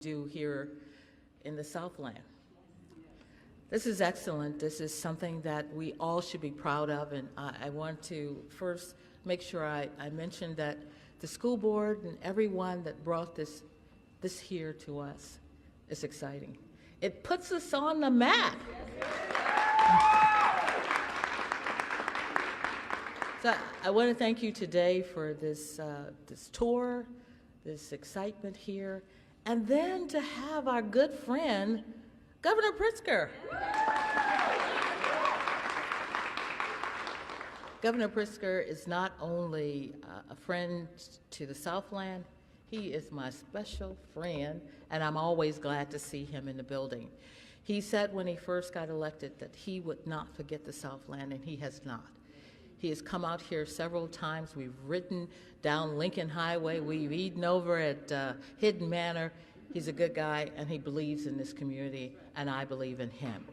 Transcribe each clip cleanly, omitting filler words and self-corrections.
do here in the Southland. This is excellent. This is something that we all should be proud of, and I want to first make sure I mention that the school board and everyone that brought this here to us is exciting. It puts us on the map. So I want to thank you today for this tour, this excitement here, and then to have our good friend, Governor Pritzker. Governor Pritzker is not only a friend to the Southland, he is my special friend, and I'm always glad to see him in the building. He said when he first got elected that he would not forget the Southland, and he has not. He has come out here several times. We've ridden down Lincoln Highway. We've eaten over at Hidden Manor. He's a good guy, and he believes in this community, and I believe in him.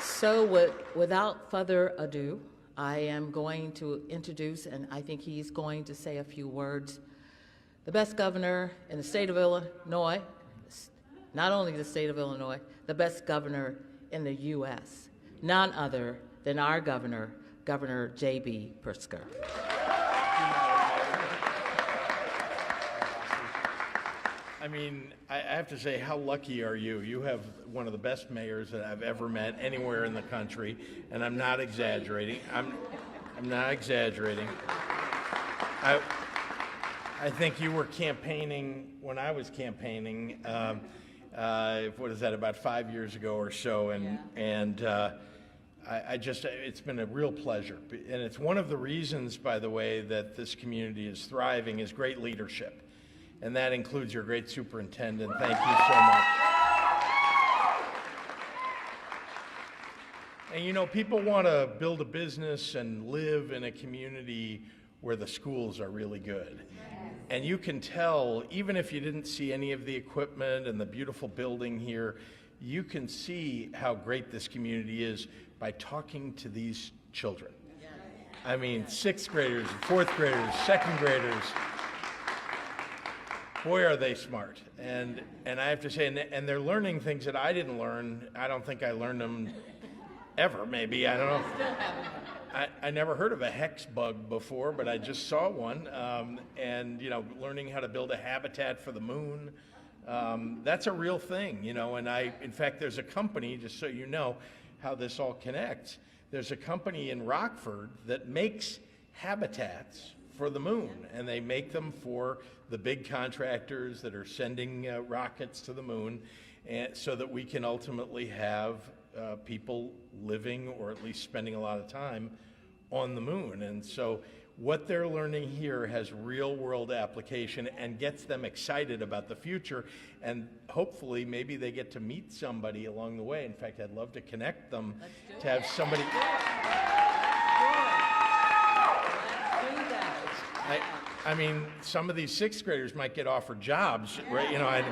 So without further ado, I am going to introduce, and I think he's going to say a few words, the best governor in the state of Illinois, not only the state of Illinois, the best governor in the U.S., none other than our governor, Governor J.B. Pritzker. I mean, I have to say, how lucky are you? You have one of the best mayors that I've ever met anywhere in the country, and I'm not exaggerating. I'm not exaggerating. I think you were campaigning when I was campaigning. What is that? About 5 years ago or so, and it's been a real pleasure, and it's one of the reasons, by the way, that this community is thriving is great leadership. And that includes your great superintendent. Thank you so much. And you know, people want to build a business and live in a community where the schools are really good. And you can tell, even if you didn't see any of the equipment and the beautiful building here, you can see how great this community is by talking to these children. I mean, 6th graders, 4th graders, 2nd graders. Boy, are they smart. And I have to say, and they're learning things that I didn't learn. I don't think I learned them ever, maybe. I don't know. I never heard of a hex bug before, but I just saw one. And, you know, learning how to build a habitat for the moon. That's a real thing, you know. And in fact, there's a company, just so you know how this all connects, there's a company in Rockford that makes habitats for the moon, and they make them for the big contractors that are sending rockets to the moon, and so that we can ultimately have people living, or at least spending a lot of time, on the moon. And so what they're learning here has real world application and gets them excited about the future, and hopefully maybe they get to meet somebody along the way. In fact, I'd love to connect them to have somebody. I mean, some of these 6th graders might get offered jobs, right? You know,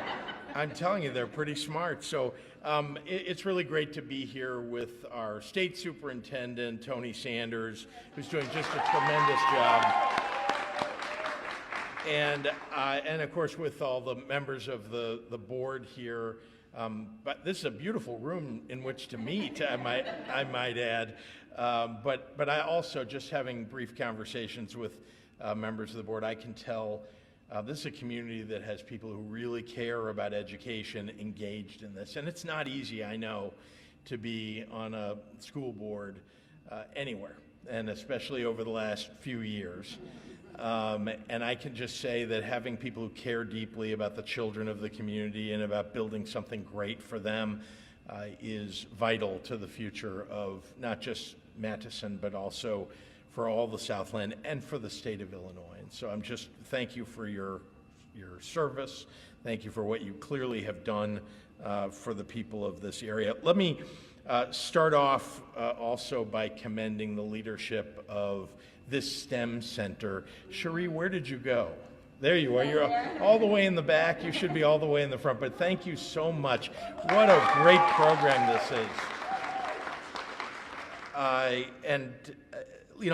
I'm telling you, they're pretty smart. So it's really great to be here with our state superintendent, Tony Sanders, who's doing just a tremendous job. And of course, with all the members of the board here. But this is a beautiful room in which to meet, I might add. But I also, just having brief conversations with members of the board, I can tell this is a community that has people who really care about education engaged in this. And it's not easy, I know, to be on a school board anywhere, and especially over the last few years. And I can just say that having people who care deeply about the children of the community and about building something great for them is vital to the future of not just Matheson, but also for all the Southland and for the state of Illinois. And so I'm just, thank you for your service. Thank you for what you clearly have done for the people of this area. Let me start off also by commending the leadership of this STEM center. Cherie, where did you go? There you are. You're all the way in the back. You should be all the way in the front, but thank you so much. What a great program this is.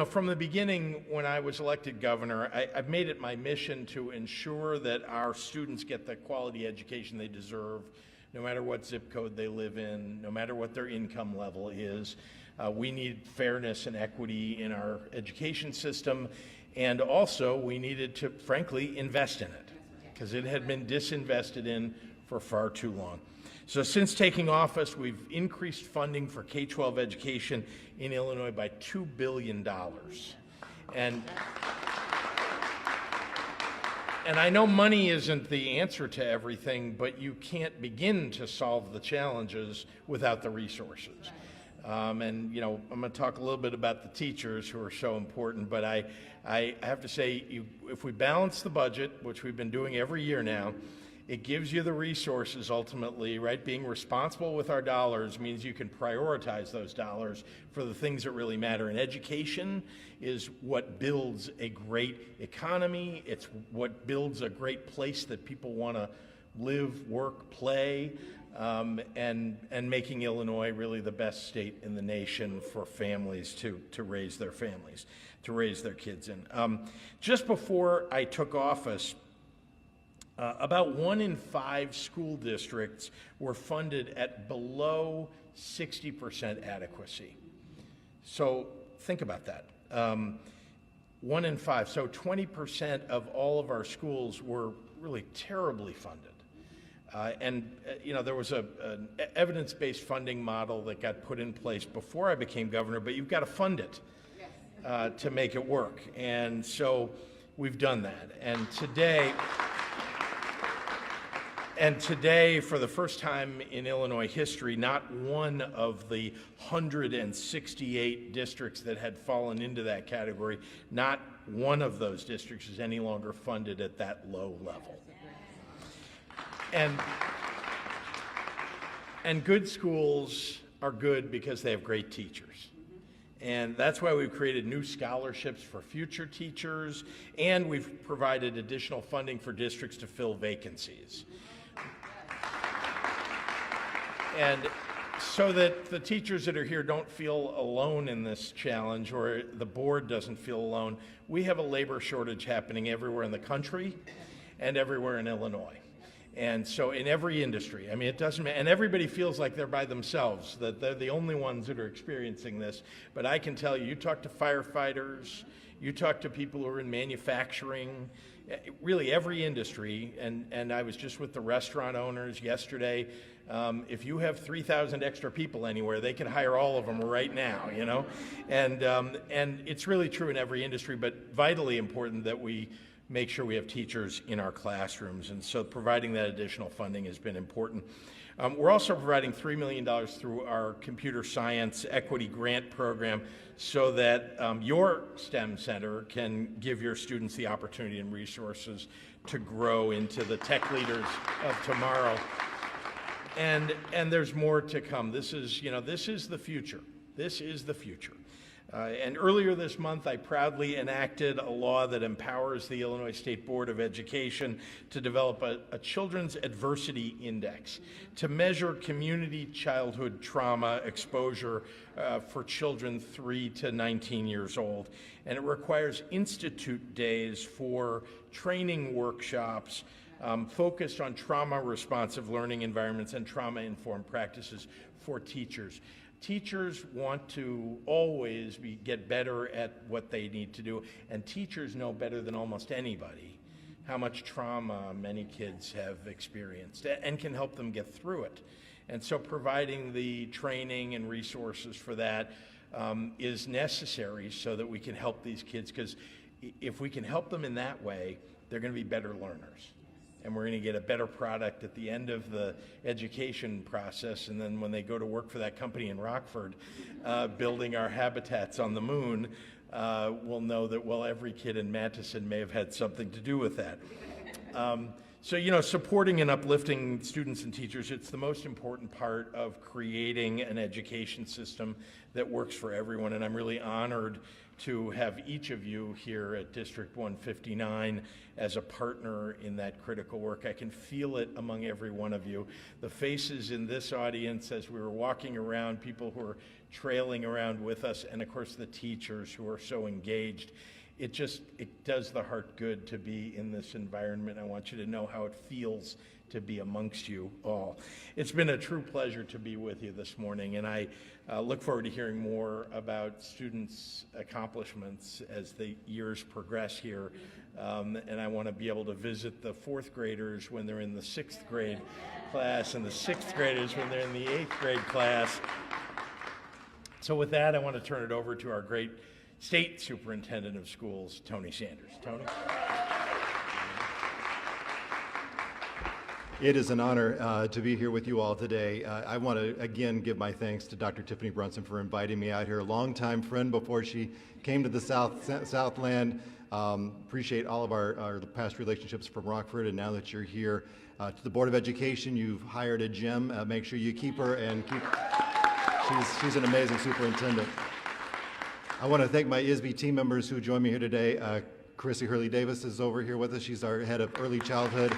from the beginning, when I was elected governor, I've made it my mission to ensure that our students get the quality education they deserve, no matter what zip code they live in, no matter what their income level is. We need fairness and equity in our education system, and also we needed to, frankly, invest in it, because it had been disinvested in for far too long. So since taking office, we've increased funding for K-12 education in Illinois by $2 billion. And I know money isn't the answer to everything, but you can't begin to solve the challenges without the resources. And, I'm going to talk a little bit about the teachers who are so important, but I have to say, if we balance the budget, which we've been doing every year now, it gives you the resources ultimately, right? Being responsible with our dollars means you can prioritize those dollars for the things that really matter. And education is what builds a great economy. It's what builds a great place that people want to live, work, play, and making Illinois really the best state in the nation for families to raise their families, to raise their kids in. Just before I took office, about 1 in 5 school districts were funded at below 60% adequacy. So think about that. 1 in 5. So 20% of all of our schools were really terribly funded. There was an evidence-based funding model that got put in place before I became governor, but you've got to fund it to make it work. And so we've done that. And today, for the first time in Illinois history, not one of the 168 districts that had fallen into that category, not one of those districts is any longer funded at that low level. And good schools are good because they have great teachers. And that's why we've created new scholarships for future teachers, and we've provided additional funding for districts to fill vacancies. And so that the teachers that are here don't feel alone in this challenge, or the board doesn't feel alone, we have a labor shortage happening everywhere in the country and everywhere in Illinois. And so in every industry, it doesn't matter, and everybody feels like they're by themselves, that they're the only ones that are experiencing this. But I can tell you, you talk to firefighters, you talk to people who are in manufacturing, really every industry, and I was just with the restaurant owners yesterday. If you have 3,000 extra people anywhere, they can hire all of them right now, And it's really true in every industry, but vitally important that we make sure we have teachers in our classrooms, and so providing that additional funding has been important. We're also providing $3 million through our computer science equity grant program so that your STEM center can give your students the opportunity and resources to grow into the tech leaders of tomorrow. And there's more to come. This is the future. This is the future. And earlier this month, I proudly enacted a law that empowers the Illinois State Board of Education to develop a Children's Adversity Index to measure community childhood trauma exposure for children 3 to 19 years old. And it requires institute days for training workshops focused on trauma-responsive learning environments and trauma-informed practices for teachers. Teachers want to always get better at what they need to do, and teachers know better than almost anybody how much trauma many kids have experienced and can help them get through it. And so providing the training and resources for that is necessary so that we can help these kids, because if we can help them in that way, they're going to be better learners. And we're going to get a better product at the end of the education process. And then when they go to work for that company in Rockford, building our habitats on the moon, we'll know that, well, every kid in Matheson may have had something to do with that. So, supporting and uplifting students and teachers, it's the most important part of creating an education system that works for everyone. And I'm really honored to have each of you here at District 159 as a partner in that critical work. I can feel it among every one of you. The faces in this audience as we were walking around, people who are trailing around with us, and of course the teachers who are so engaged. It does the heart good to be in this environment. I want you to know how it feels to be amongst you all. It's been a true pleasure to be with you this morning, and I look forward to hearing more about students' accomplishments as the years progress here. And I want to be able to visit the fourth graders when they're in the sixth grade class and the sixth graders when they're in the eighth grade class. So with that, I want to turn it over to our great State Superintendent of Schools, Tony Sanders. Tony? It is an honor to be here with you all today. I want to again give my thanks to Dr. Tiffany Brunson for inviting me out here, a longtime friend before she came to the Southland. Appreciate all of our past relationships from Rockford, and now that you're here, to the Board of Education, you've hired a gem. Make sure you keep her and keep. She's an amazing superintendent. I want to thank my ISB team members who join me here today. Chrissy Hurley-Davis is over here with us. She's our head of early childhood.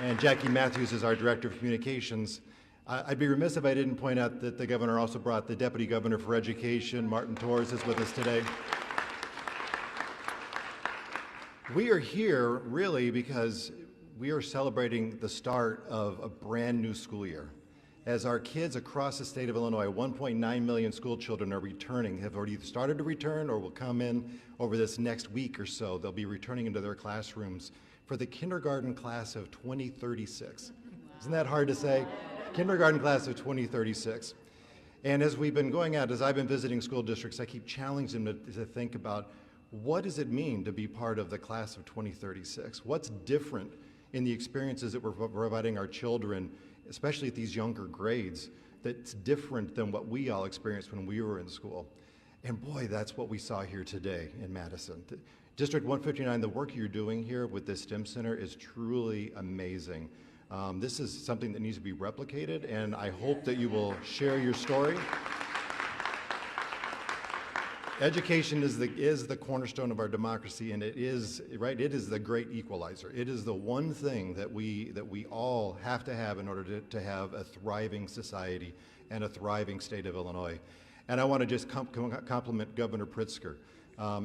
And Jackie Matthews is our Director of Communications. I'd be remiss if I didn't point out that the governor also brought the Deputy Governor for Education, Martin Torres, is with us today. We are here really because we are celebrating the start of a brand new school year. As our kids across the state of Illinois, 1.9 million school children are returning, have already started to return or will come in over this next week or so. They'll be returning into their classrooms for the kindergarten class of 2036. Isn't that hard to say? Kindergarten class of 2036. And as we've been going out, as I've been visiting school districts, I keep challenging them to think about what does it mean to be part of the class of 2036? What's different in the experiences that we're providing our children, especially at these younger grades, that's different than what we all experienced when we were in school? And boy, that's what we saw here today in Madison. District 159, the work you're doing here with this STEM Center is truly amazing. This is something that needs to be replicated, and I hope that you will share your story. Education is the cornerstone of our democracy, and it is the great equalizer. It is the one thing that we all have to have in order to have a thriving society and a thriving state of Illinois. And I want to just compliment Governor Pritzker.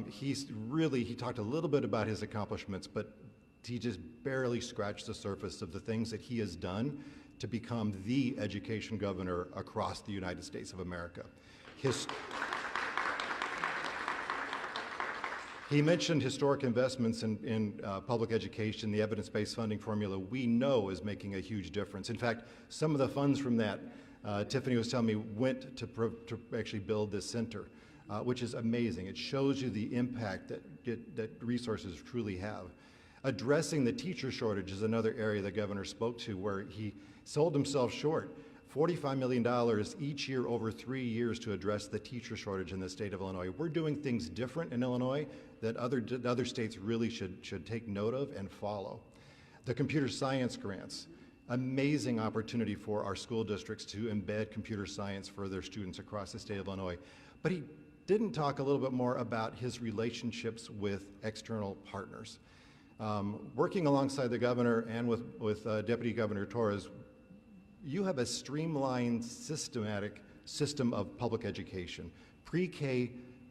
He talked a little bit about his accomplishments, but he just barely scratched the surface of the things that he has done to become the education governor across the United States of America. He mentioned historic investments in public education. The evidence-based funding formula we know is making a huge difference. In fact, some of the funds from that, Tiffany was telling me, went to actually build this center, which is amazing. It shows you the impact that resources truly have. Addressing the teacher shortage is another area the governor spoke to, where he sold himself short. $45 million each year over 3 years to address the teacher shortage in the state of Illinois. We're doing things different in Illinois that other states really should take note of and follow. The computer science grants, amazing opportunity for our school districts to embed computer science for their students across the state of Illinois. But he didn't talk a little bit more about his relationships with external partners. Working alongside the governor and with Deputy Governor Torres, you have a streamlined, systematic system of public education, pre-K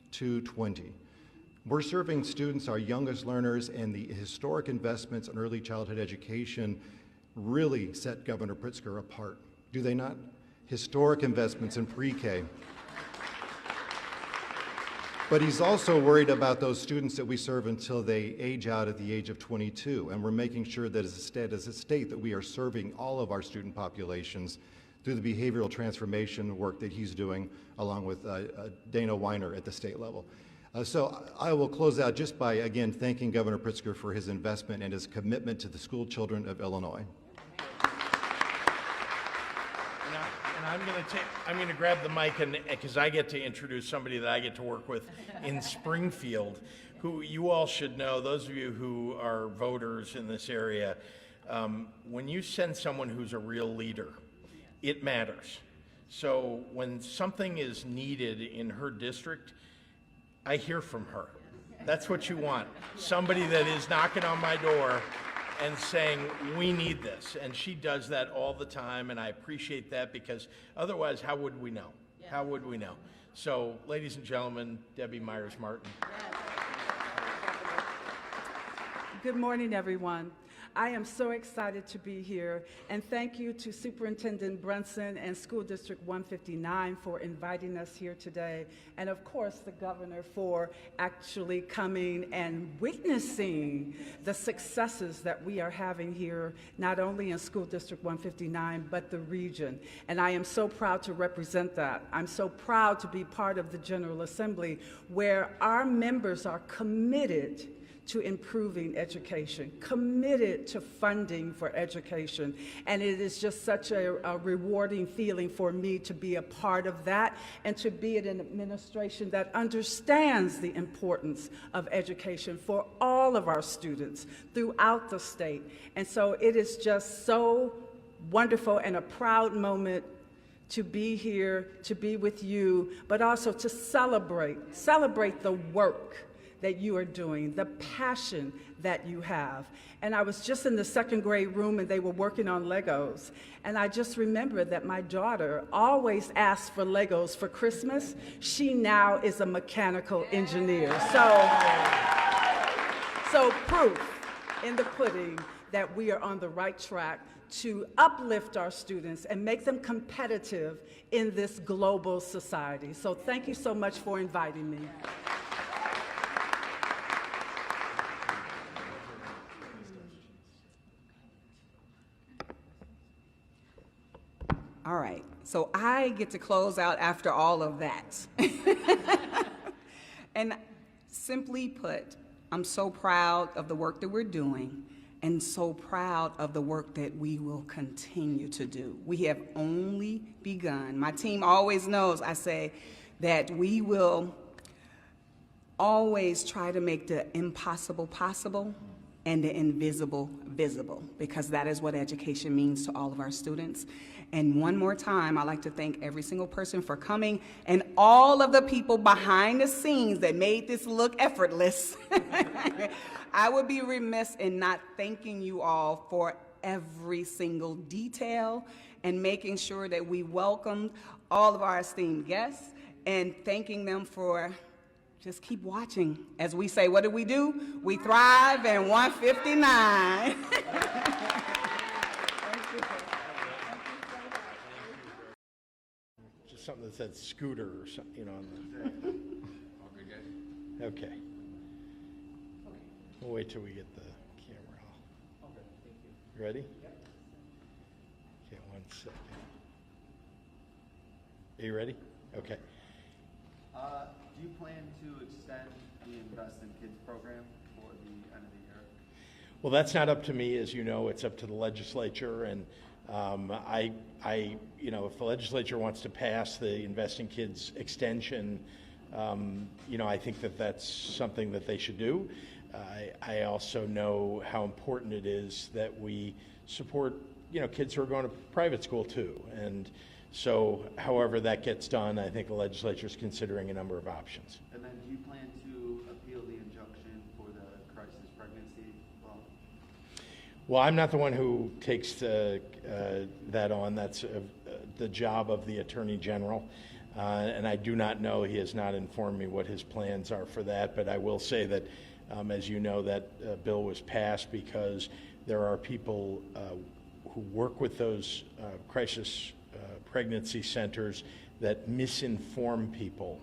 to 20. We're serving students, our youngest learners, and the historic investments in early childhood education really set Governor Pritzker apart. Do they not? Historic investments in pre-K. But he's also worried about those students that we serve until they age out at the age of 22, and we're making sure that as a state that we are serving all of our student populations through the behavioral transformation work that he's doing along with Dana Weiner at the state level. So I will close out just by, again, thanking Governor Pritzker for his investment and his commitment to the school children of Illinois. I'm going to grab the mic, and because I get to introduce somebody that I get to work with in Springfield, who you all should know, those of you who are voters in this area, when you send someone who's a real leader, it matters. So when something is needed in her district, I hear from her. That's what you want. Somebody that is knocking on my door and saying, we need this. And she does that all the time, and I appreciate that, because otherwise, how would we know? How would we know? So, ladies and gentlemen, Debbie Myers-Martin. Good morning, everyone. I am so excited to be here, and thank you to Superintendent Brunson and School District 159 for inviting us here today, and of course the governor for actually coming and witnessing the successes that we are having here, not only in School District 159, but the region. And I am so proud to represent that. I'm so proud to be part of the General Assembly, where our members are committed to improving education, committed to funding for education. And it is just such a rewarding feeling for me to be a part of that and to be in an administration that understands the importance of education for all of our students throughout the state. And so it is just so wonderful and a proud moment to be here, to be with you, but also to celebrate the work that you are doing, the passion that you have. And I was just in the second grade room and they were working on Legos. And I just remember that my daughter always asks for Legos for Christmas. She now is a mechanical engineer. So proof in the pudding that we are on the right track to uplift our students and make them competitive in this global society. So thank you so much for inviting me. All right, so I get to close out after all of that. And simply put, I'm so proud of the work that we're doing and so proud of the work that we will continue to do. We have only begun. My team always knows, I say, that we will always try to make the impossible possible and the invisible visible, because that is what education means to all of our students. And one more time, I'd like to thank every single person for coming and all of the people behind the scenes that made this look effortless. I would be remiss in not thanking you all for every single detail and making sure that we welcomed all of our esteemed guests and thanking them for just keep watching. As we say, what do? We thrive in 159. Just something that said scooter or something, you know. Okay. We'll wait till we get the camera off. Okay, thank you. Ready? Yep. Okay, 1 second. Are you ready? Okay. Do you plan to extend the Invest in Kids program for the end of the year? Well, that's not up to me, as you know. It's up to the legislature, and if the legislature wants to pass the Invest in Kids extension, I think that that's something that they should do. I also know how important it is that we support, kids who are going to private school too, and so, however that gets done, I think the legislature is considering a number of options. And then do you plan to appeal the injunction for the crisis pregnancy law? Well, I'm not the one who takes that on. That's the job of the Attorney General. And I do not know, he has not informed me what his plans are for that. But I will say that, as you know, that bill was passed because there are people who work with those crisis pregnancy centers that misinform people.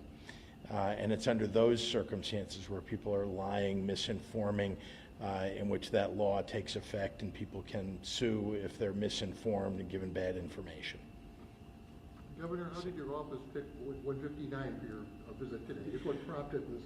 And it's under those circumstances where people are lying, misinforming, in which that law takes effect and people can sue if they're misinformed and given bad information. Governor, how did your office pick 159 for your visit today? Just what prompted this?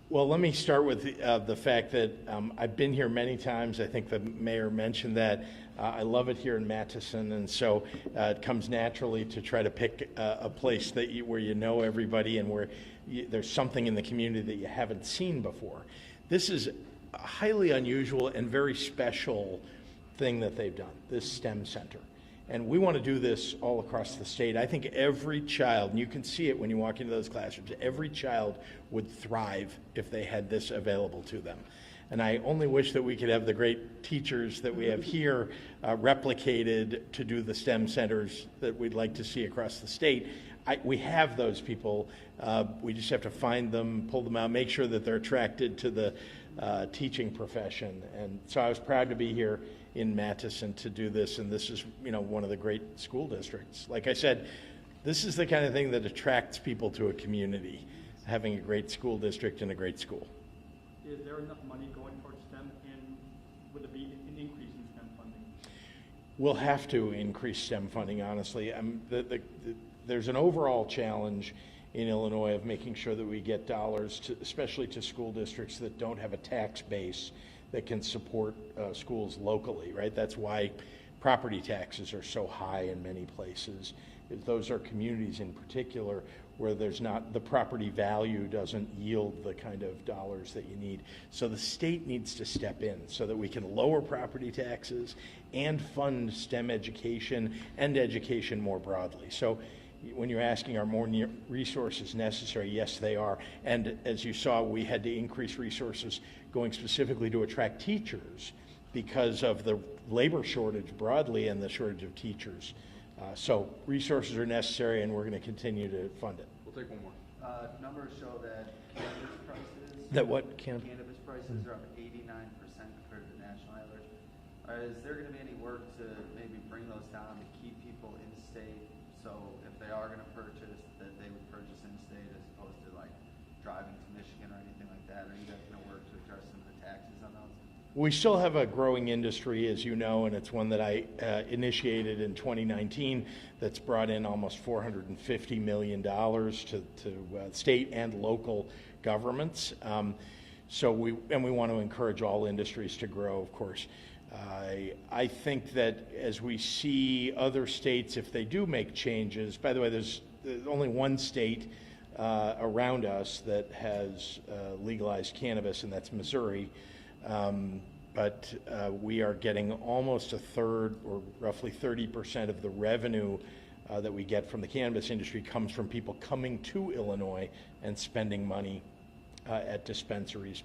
Well, let me start with the fact that I've been here many times. I think the mayor mentioned that. I love it here in Matheson, and so it comes naturally to try to pick a place that where you know everybody and where there's something in the community that you haven't seen before. This is a highly unusual and very special thing that they've done, this STEM center. And we want to do this all across the state. I think every child, and you can see it when you walk into those classrooms, every child would thrive if they had this available to them. And I only wish that we could have the great teachers that we have here replicated to do the STEM centers that we'd like to see across the state. We have those people. We just have to find them, pull them out, make sure that they're attracted to the teaching profession. And so I was proud to be here in Matheson to do this, and this is, you know, one of the great school districts. Like I said, this is the kind of thing that attracts people to a community, having a great school district and a great school. Is there enough money going towards STEM, and would there be an increase in STEM funding? We'll have to increase STEM funding, honestly. There's an overall challenge in Illinois of making sure that we get dollars, especially to school districts that don't have a tax base that can support schools locally, right? That's why property taxes are so high in many places. Those are communities in particular where there's not, the property value doesn't yield the kind of dollars that you need. So the state needs to step in so that we can lower property taxes and fund STEM education and education more broadly. So when you're asking are more resources necessary, yes, they are. And as you saw, we had to increase resources going specifically to attract teachers because of the labor shortage broadly and the shortage of teachers. So resources are necessary, and we're going to continue to fund it. We'll take one more. Numbers show that cannabis prices. That what? Cannabis prices are up 89% compared to the national average. Is there going to be any work to maybe bring those down to keep people in state? So if they are going to purchase, that they would purchase in state as opposed to like driving to Michigan or anything like that? Are you guys going to work to address some of the taxes on those? We still have a growing industry, as you know, and it's one that I initiated in 2019 that's brought in almost $450 million to state and local governments. So we want to encourage all industries to grow, of course. I think that as we see other states, if they do make changes, by the way, there's only one state around us that has legalized cannabis, and that's Missouri. But we are getting almost a third, or roughly 30% of the revenue that we get from the cannabis industry comes from people coming to Illinois and spending money at dispensaries.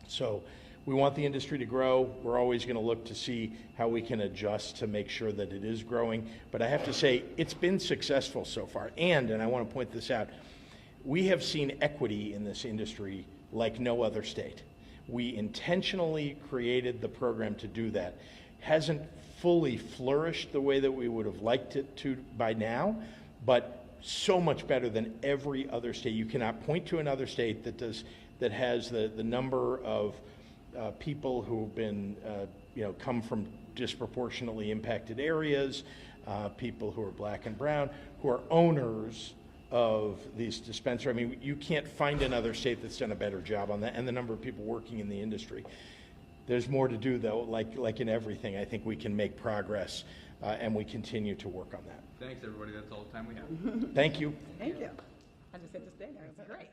So we want the industry to grow. We're always going to look to see how we can adjust to make sure that it is growing. But I have to say, it's been successful so far. And I want to point this out, we have seen equity in this industry like no other state. We intentionally created the program to do that. Hasn't fully flourished the way that we would have liked it to by now, but so much better than every other state. You cannot point to another state that has the number of people who've been come from disproportionately impacted areas, people who are black and brown, who are owners of these dispensaries. I mean, you can't find another state that's done a better job on that, and the number of people working in the industry. There's more to do, though. Like in everything, I think we can make progress, and we continue to work on that. Thanks, everybody. That's all the time we have. Thank you. Thank you. I just had to stay there. It was great.